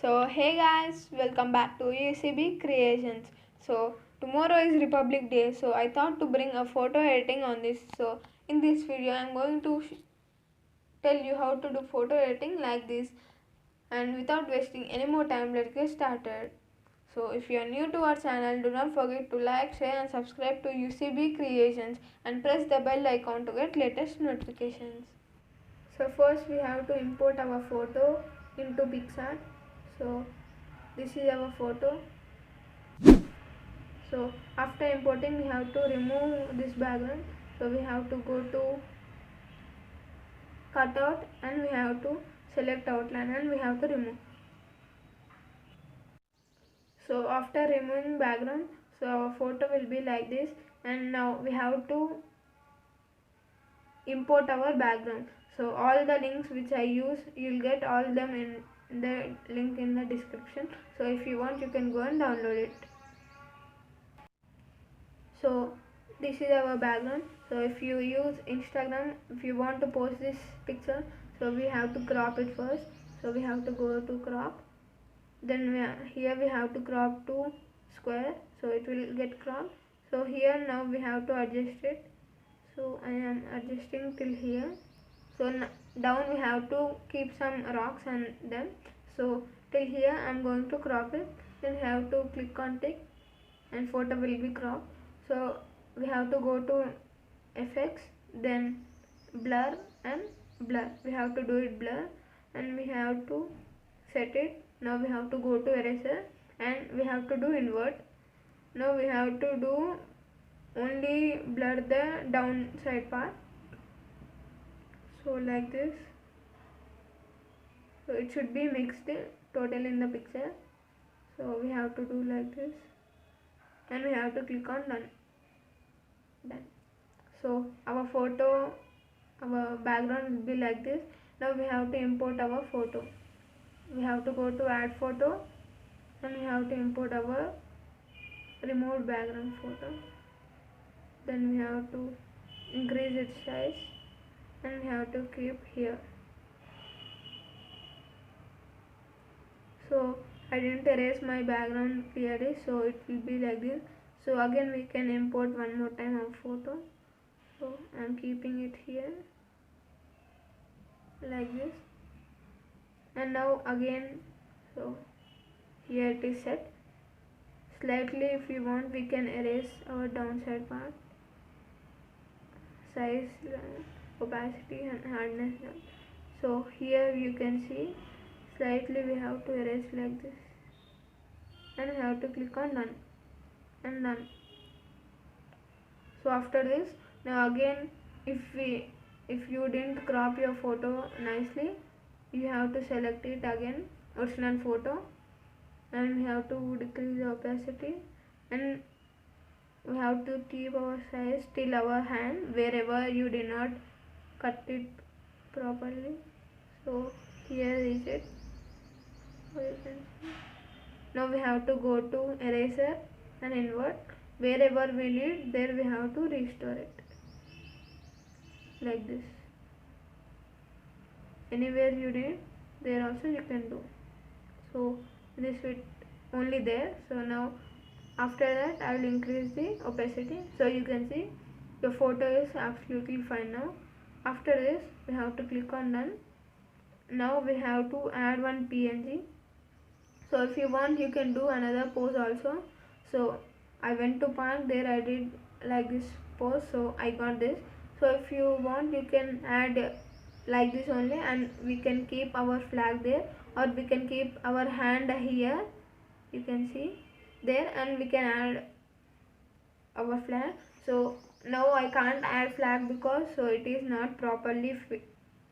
So hey guys, welcome back to UCB Creations. So tomorrow is Republic Day, so I thought to bring a photo editing on this. So in this video I am going to tell you how to do photo editing like this, and without wasting any more time, let's get started. So if you are new to our channel, do not forget to like, share and subscribe to UCB Creations and press the bell icon to get latest notifications. So first we have to import our photo into PicsArt. So this is our photo. So after importing, we have to remove this background. So we have to go to cutout and we have to select outline and we have to remove. So after removing background, so our photo will be like this, and now we have to import our background. So all the links which I use, you'll get all them in the link in the description. So if you want, you can go and download it. So this is our background. So if you use Instagram, if you want to post this picture, so we have to crop it first. So we have to go to crop, then here we have to crop to square, so it will get cropped. So here now we have to adjust it. So I am adjusting till here. So down we have to keep some rocks and them. So till here I am going to crop it. Then we have to click on tick and photo will be cropped. So we have to go to effects, then blur and blur. We have to do it blur and we have to set it. Now we have to go to eraser and we have to do invert. Now we have to do only blur the downside part. So like this. So it should be mixed total in the picture. So we have to do like this and we have to click on done. So our photo, our background will be like this. Now we have to import our photo. We have to go to add photo and we have to import our removed background photo. Then we have to increase its size and we have to keep here. So I didn't erase my background clearly, so it will be like this. So again we can import one more time our photo. So I am keeping it here like this, and now again, so here it is set. Slightly if we want, we can erase our downside part, size, opacity and hardness. So here you can see slightly we have to erase like this and we have to click on done and done. So after this, now again if you didn't crop your photo nicely, you have to select it again, original photo, and we have to decrease the opacity and we have to keep our size till our hand wherever you did not cut it properly. So here is it. So you can see. Now we have to go to eraser and invert. Wherever we need, there we have to restore it like this. Anywhere you need, there also you can do. So this is only there. So now after that I will increase the opacity, so you can see the photo is absolutely fine now. After this we have to click on done. Now we have to add one PNG. So if you want, you can do another pose also. So I went to park, there I did like this pose, so I got this. So if you want, you can add like this only and we can keep our flag there, or we can keep our hand here, you can see there, and we can add our flag. So now I can't add flag because so it is not properly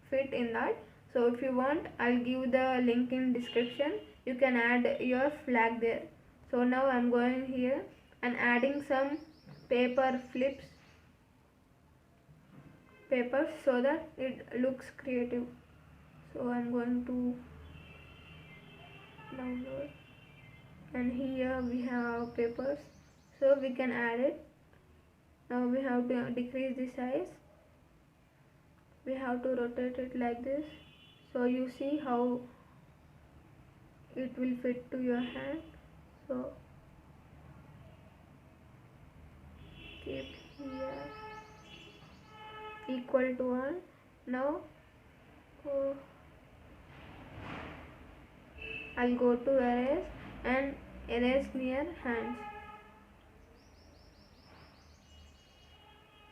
fit in that. So if you want, I'll give the link in description, you can add your flag there. So now I'm going here and adding some papers so that it looks creative. So I'm going to download and here we have papers, so we can add it. Now we have to decrease the size, we have to rotate it like this, so you see how it will fit to your hand. So keep here equal to 1. Now I'll go to erase and erase near hands.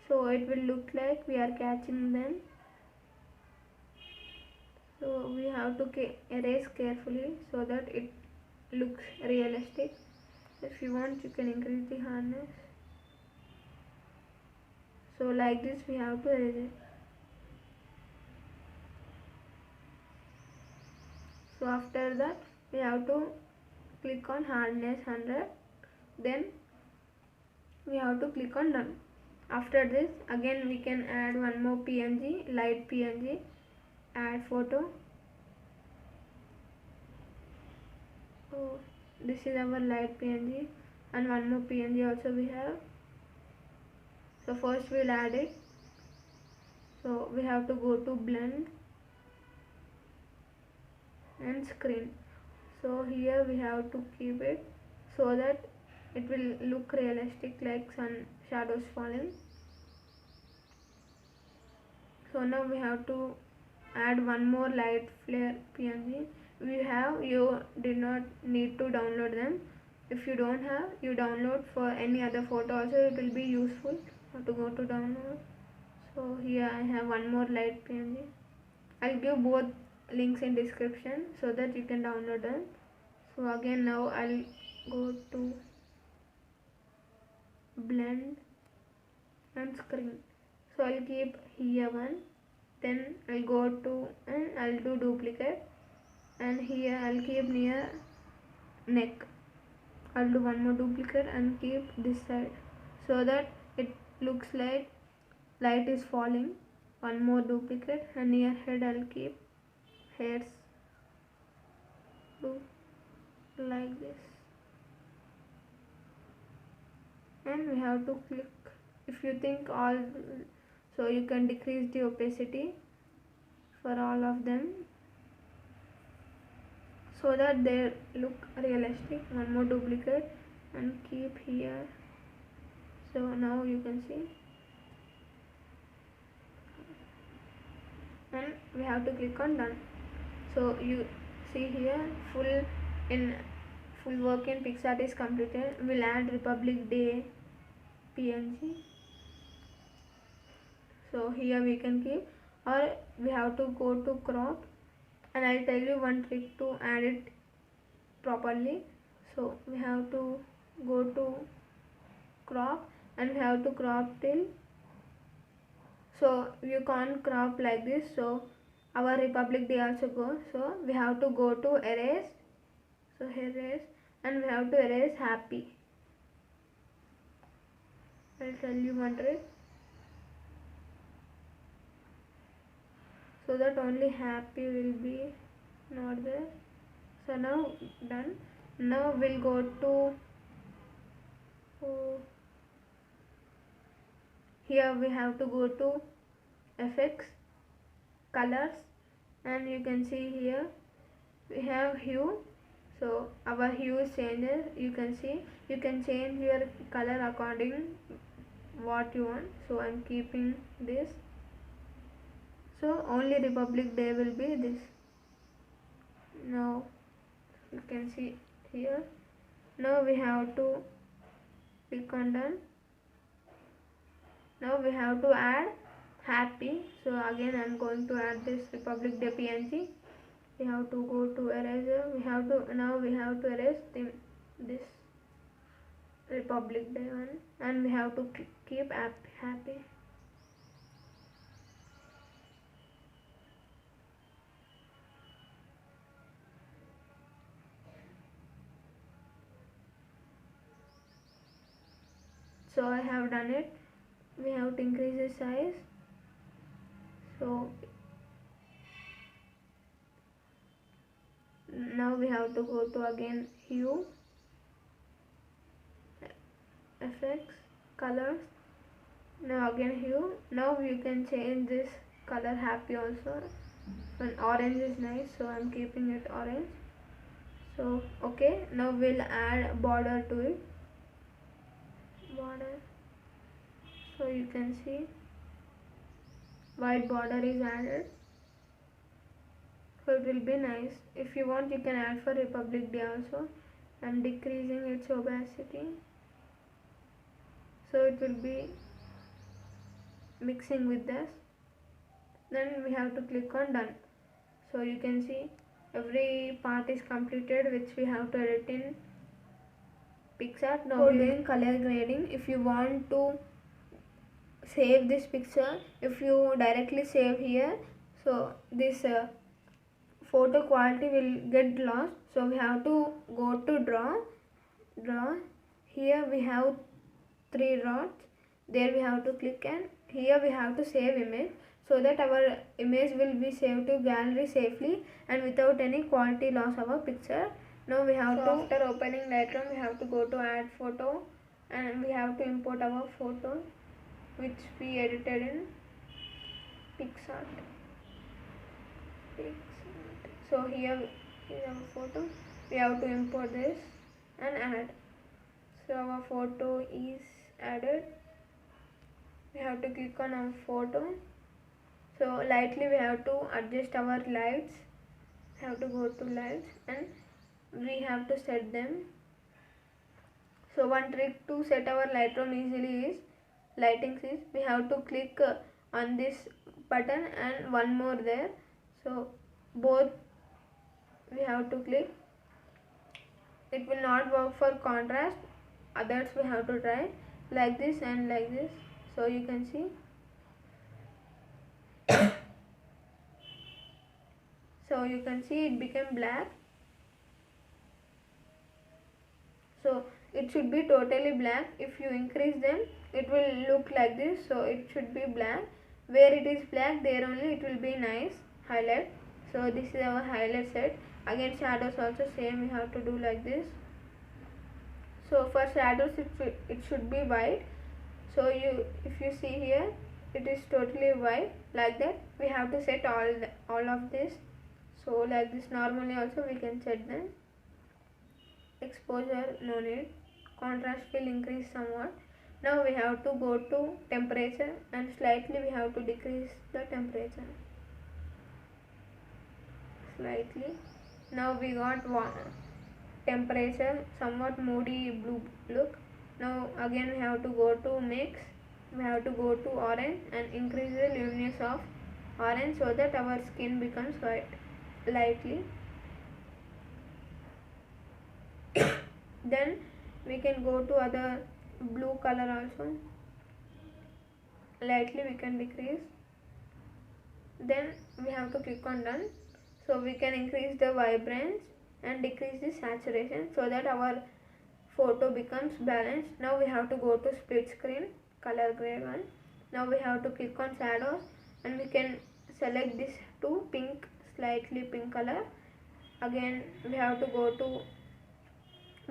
So it will look like we are catching them. So we have to erase carefully so that it looks realistic. If you want, you can increase the hardness. So like this we have to erase it. So after that we have to click on hardness 100, then we have to click on done. After this again we can add one more PNG, light PNG, add photo. So this is our light PNG, and one more PNG also we have. So first we'll add it. So we have to go to blend and screen. So here we have to keep it so that it will look realistic, like sun shadows falling. So now we have to add one more light flare PNG. You did not need to download them. If you don't have, you download for any other photo also, it will be useful. Have to go to download. So here I have one more light PNG. I'll give both links in description so that you can download them. So again now I'll go to blend and screen. So I'll keep here one, then I'll go to and I'll do duplicate, and here I'll keep near neck. I'll do one more duplicate and keep this side so that it looks like light is falling. One more duplicate, and near head I'll keep hairs. Do like this, and we have to click. If you think all, so you can decrease the opacity for all of them so that they look realistic. One more duplicate and keep here. So now you can see, and we have to click on done. So you see here full work in PicsArt is completed. We'll add Republic Day PNG. So here we can keep, or we have to go to crop, and I'll tell you one trick to add it properly. So we have to go to crop, and we have to crop till, so you can't crop like this, so our Republic Day also goes. So we have to go to erase, so erase, and we have to erase happy. I'll tell you one trick so that only happy will be not there. So now done. Now we'll go to here we have to go to effects, colors, and you can see here we have hue. So our hue is changes. You can see you can change your color according what you want. So I'm keeping this. So only Republic Day will be this. Now you can see here. Now we have to click on done. Now we have to add happy. So again I'm going to add this Republic Day PNG. We have to go to eraser. We have to erase this Republic Day one, and we have to keep happy. So I have done it. We have to increase the size. So now we have to go to again hue, effects, colors. Now again hue. Now you can change this color happy also. And orange is nice, so I'm keeping it orange. So okay, now we'll add border to it. Border, so you can see white border is added, so it will be nice. If you want, you can add for Republic Day also. I'm decreasing its opacity, so it will be mixing with this. Then we have to click on done. So you can see every part is completed, which we have to edit in PicsArt. Now we're doing color grading. If you want to save this picture, if you directly save here, so this photo quality will get lost. So we have to go to draw. Here we have 3 dots. There we have to click, and here we have to save image, so that our image will be saved to gallery safely and without any quality loss of our picture. Now we have to, after opening Lightroom, we have to go to add photo, and we have to import our photo which we edited in PicsArt. So here is our photo. We have to import this and add. So our photo is added. We have to click on our photo. So lightly we have to adjust our lights. We have to go to lights and we have to set them. So one trick to set our Lightroom easily is we have to click on this button and one more there. So both we have to click. It will not work for contrast, others we have to try like this and like this. So you can see so you can see it became black. So it should be totally black. If you increase them, it will look like this. So it should be black. Where it is black, there only it will be nice highlight. So this is our highlight set. Again shadows also same, we have to do like this. So for shadows it should be white. So if you see here, it is totally white like that. We have to set all of this. So like this normally also we can set them. Exposure no need. Contrast will increase somewhat. Now we have to go to temperature and slightly we have to decrease the temperature. Slightly. Now we got temperature somewhat moody blue look. Now again we have to go to mix. We have to go to orange and increase the luminance of orange so that our skin becomes white lightly. Then we can go to other blue color also. Lightly we can decrease. Then we have to click on done. So we can increase the vibrance and decrease the saturation so that our photo becomes balanced. Now we have to go to split screen, color grade one. Now we have to click on shadows and we can select this to pink, slightly pink color. Again we have to go to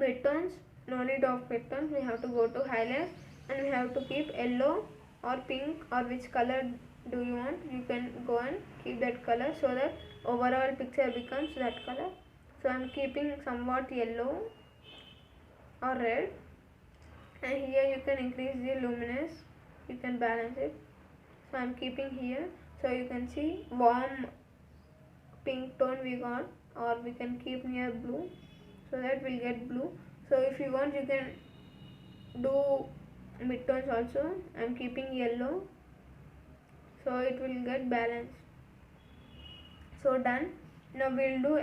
midtones. No need of midtones. We have to go to highlights and we have to keep yellow or pink or which color do you want. You can go and keep that color so that overall picture becomes that color. So I am keeping somewhat yellow or red, and here you can increase the luminance, you can balance it. So I am keeping here. So you can see warm pink tone we got, or we can keep near blue so that we'll get blue. So if you want, you can do midtones also. I am keeping yellow so it will get balanced. So done. Now we'll do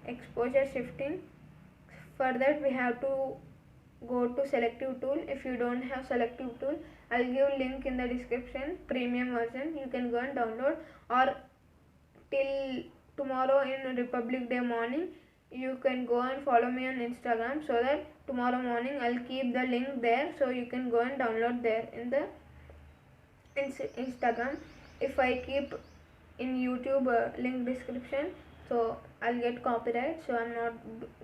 exposure shifting. For that we have to go to selective tool. If you don't have selective tool, I'll give link in the description, premium version. You can go and download, or till tomorrow in Republic Day morning you can go and follow me on Instagram, so that tomorrow morning I'll keep the link there, so you can go and download there in the Instagram. If I keep in YouTube link description, so I'll get copyright, so I'm not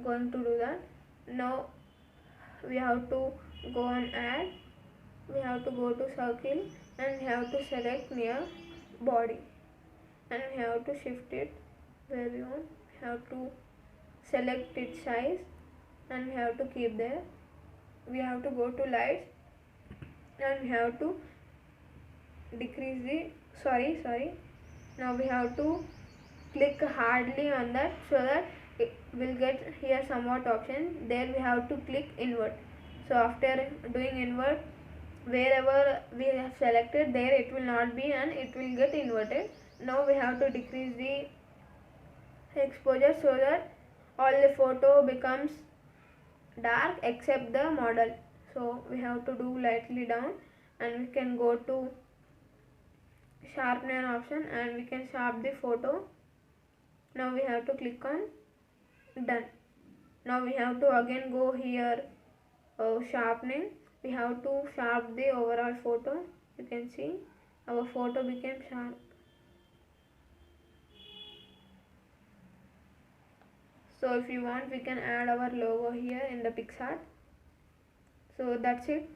going to do that. Now we have to go and add. We have to go to circle and we have to select near body and we have to shift it where we want. We have to select its size and we have to keep there. We have to go to lights and we have to decrease the sorry. Now we have to click hardly on that so that it will get here somewhat option. There we have to click invert. So after doing invert, wherever we have selected there it will not be and it will get inverted. Now we have to decrease the exposure so that all the photo becomes dark except the model. So we have to do lightly down and we can go to sharpener option and we can sharp the photo. Now we have to click on done. Now we have to again go here sharpening. We have to sharp the overall photo. You can see our photo became sharp. So if you want we can add our logo here in the PicsArt. So that's it.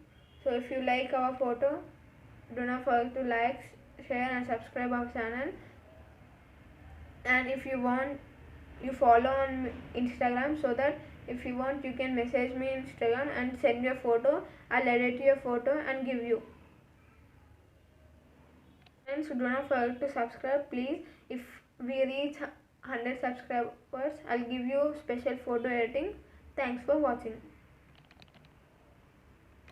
So if you like our photo, do not forget to like, share and subscribe our channel. And if you want, you follow on Instagram, so that if you want you can message me on Instagram and send your photo. I'll edit your photo and give you. Friends, do not forget to subscribe please. If we reach 100 subscribers, I'll give you special photo editing. Thanks for watching.